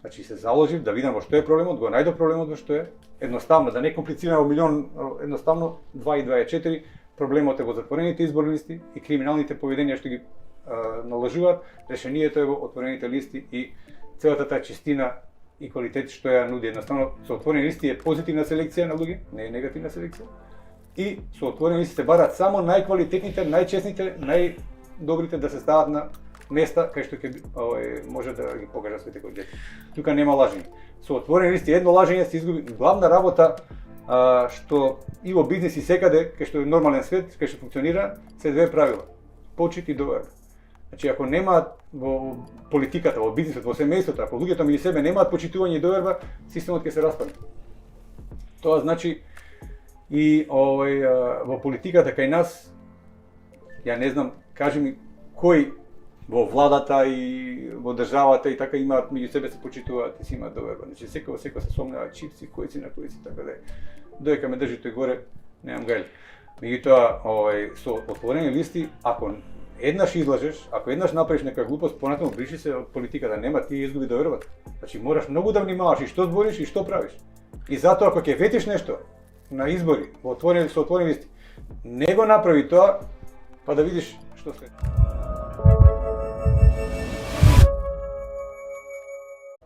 Значи се заложив да видам во што е проблемот, го најдов проблемот во што е. Едноставно, да не комплицираме во милион, едноставно 2 и 2 е 4, проблемот е во затворените изборни листи и криминалните поведенија што ги наложуваат, решението е во отворените листи и целата таа чистина и квалитет што ја нуди. Едноставно, со отворени листи е позитивна селекција на луѓе, не е негативна селекција. И со отворени листи се барат само најквалитетните, најчестните, најдобрите да се стават на места кај што ќе може да ги покажа своите квалитети. Тука нема лажење. Со отворени листи едно лажење се изгуби. Главна работа што и во бизнис и секаде, кај што е нормален свет, кај што функционира, се две правила: почит и доверба. Значи, ако немаат во политиката, во бизнисот, во семејството, ако луѓето меѓу себе немаат почитување и доверба, системот ќе се распадне. Тоа значи и во политиката кај нас, ја не знам, кажи ми кој во владата и во државата и така имаат меѓу себе се почитуваат и си имаат доверба. Значи секој се сомнева чипси, којци на којци, така да доека ме држи тој горе, немам гајле. Меѓутоа, со отворени листи, ако еднаш излажеш, ако еднаш направиш нека глупост, понатаму бриши се од политиката, нема, ти изгуби довербата. Значи мораш многу да внимаваш и што збориш и што правиш. И затоа ако ќе ветиш нешто на избори со отворени листи, не го направи тоа, па да видиш што се.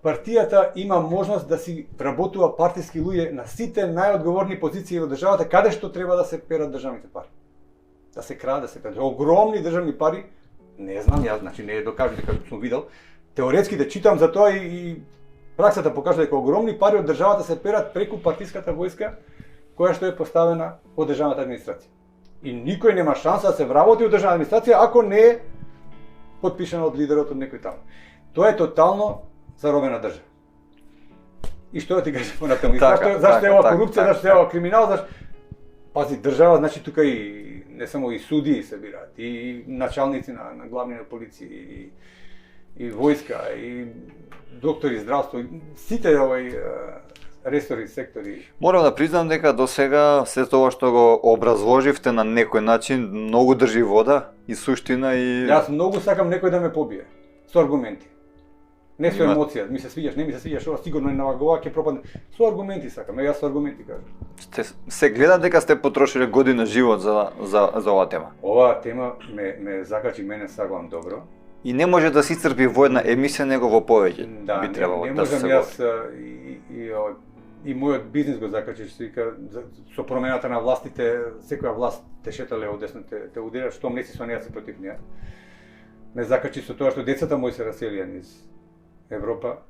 Партијата има можност да си вработува партиски луѓе на сите најодговорни позиции во државата, каде што треба да се перат државните пари. Да се краде, да се перат. Огромни државни пари, не знам јас, значи не е докажано дека сум видел. Теоретски да читам за тоа и праксата покажа дека огромни пари од државата се перат преку партиската војска, која што е поставена од државната администрација. И никој нема шанса да се вработи од државната администрација ако не е потпишано од лидерот од некој таму. Тоа е тотално заробена држава. И што да ти кажам понатаму? Зашто е ова корупција, зашто е ова криминал, зашто... Пази, држава, значи тука и не само и судии се бираат, и началници на главни на полиција, и војска, и доктори здравство, сите ресори, сектори. Морам да признам дека до сега се тоа што го образложивте на некој начин многу држи вода и суштина и... Јас многу сакам некој да ме побие, со аргументи. Не со емоција, ми се свиѓаш, не ми се свиѓаш, ова сигурно е навагова, ќе пропадне. Со аргументи сакам, јас со аргументи кажам. Се гледам дека сте потрошиле година живот за оваа тема. Оваа тема ме закачи мене сагувам добро. И не може да се исцрпи во една емисија, него во повеќе. Да, би требало не да се можам јас и мојот бизнис го закачи, што вика, со промената на властите, секоја власт те шетале од десно, те удира, што не си со неја се против неја. Ме закачи со тоа што децата мои се раселија низ Европа,